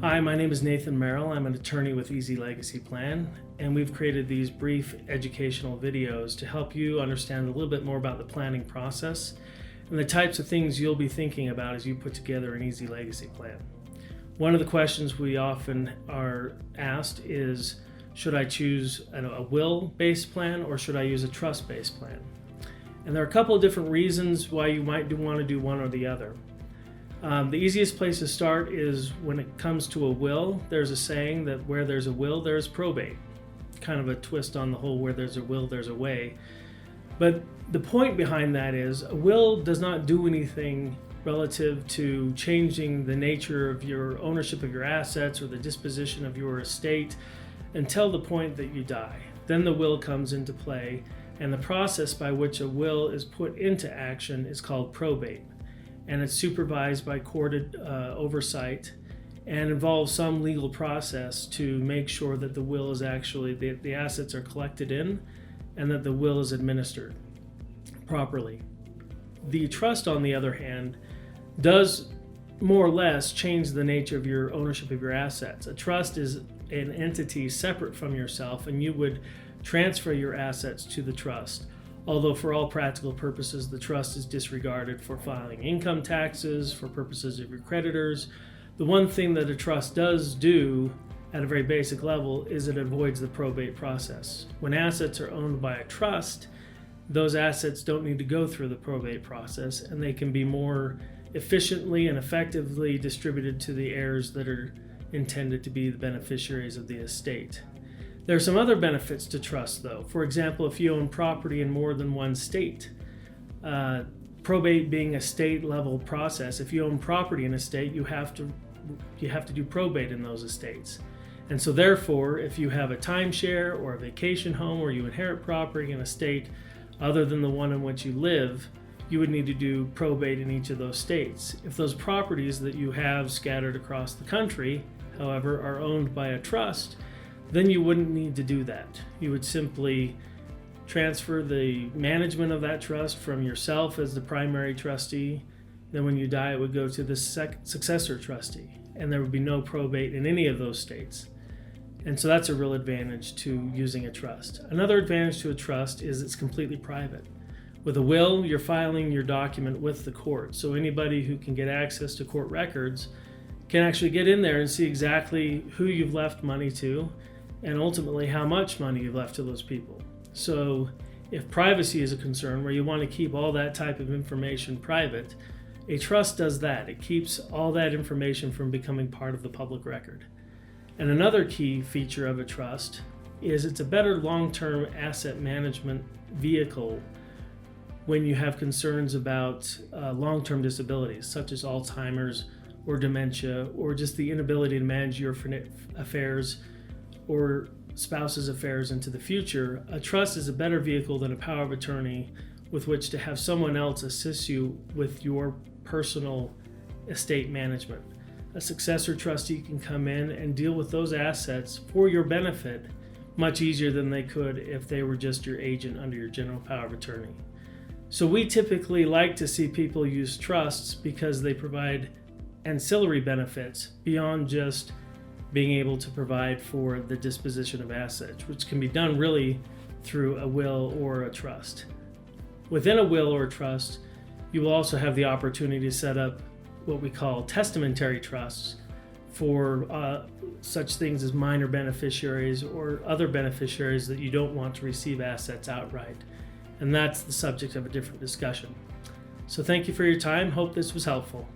Hi, my name is Nathan Merrill. I'm an attorney with Easy Legacy Plan, and we've created these brief educational videos to help you understand a little bit more about the planning process and the types of things you'll be thinking about as you put together an Easy Legacy Plan. One of the questions we often are asked is, should I choose a will-based plan or should I use a trust-based plan? And there are a couple of different reasons why you might want to do one or the other. The easiest place to start is when it comes to a will. There's a saying that where there's a will, there's probate. Kind of a twist on the whole where there's a will, there's a way. But the point behind that is a will does not do anything relative to changing the nature of your ownership of your assets or the disposition of your estate until the point that you die. Then the will comes into play, and the process by which a will is put into action is called probate. And it's supervised by courted oversight and involves some legal process to make sure that the will is actually, the assets are collected in and that the will is administered properly. The trust, on the other hand, does more or less change the nature of your ownership of your assets. A trust is an entity separate from yourself, and you would transfer your assets to the trust. Although for all practical purposes, the trust is disregarded for filing income taxes, for purposes of your creditors. The one thing that a trust does do at a very basic level is it avoids the probate process. When assets are owned by a trust, those assets don't need to go through the probate process, and they can be more efficiently and effectively distributed to the heirs that are intended to be the beneficiaries of the estate. There are some other benefits to trust, though. For example, if you own property in more than one state, probate being a state-level process, if you own property in a state, you have to do probate in those estates. And so therefore, if you have a timeshare or a vacation home or you inherit property in a state other than the one in which you live, you would need to do probate in each of those states. If those properties that you have scattered across the country, however, are owned by a trust, then you wouldn't need to do that. You would simply transfer the management of that trust from yourself as the primary trustee. Then when you die, it would go to the successor trustee, and there would be no probate in any of those states. And so that's a real advantage to using a trust. Another advantage to a trust is it's completely private. With a will, you're filing your document with the court, so anybody who can get access to court records can actually get in there and see exactly who you've left money to, and ultimately how much money you've left to those people. So if privacy is a concern where you want to keep all that type of information private, a trust does that. It keeps all that information from becoming part of the public record. And another key feature of a trust is it's a better long-term asset management vehicle when you have concerns about long-term disabilities such as Alzheimer's or dementia, or just the inability to manage your affairs or spouse's affairs into the future. A trust is a better vehicle than a power of attorney with which to have someone else assist you with your personal estate management. A successor trustee can come in and deal with those assets for your benefit much easier than they could if they were just your agent under your general power of attorney. So we typically like to see people use trusts because they provide ancillary benefits beyond just being able to provide for the disposition of assets, which can be done really through a will or a trust. Within a will or a trust, you will also have the opportunity to set up what we call testamentary trusts for such things as minor beneficiaries or other beneficiaries that you don't want to receive assets outright. And that's the subject of a different discussion. So thank you for your time. Hope this was helpful.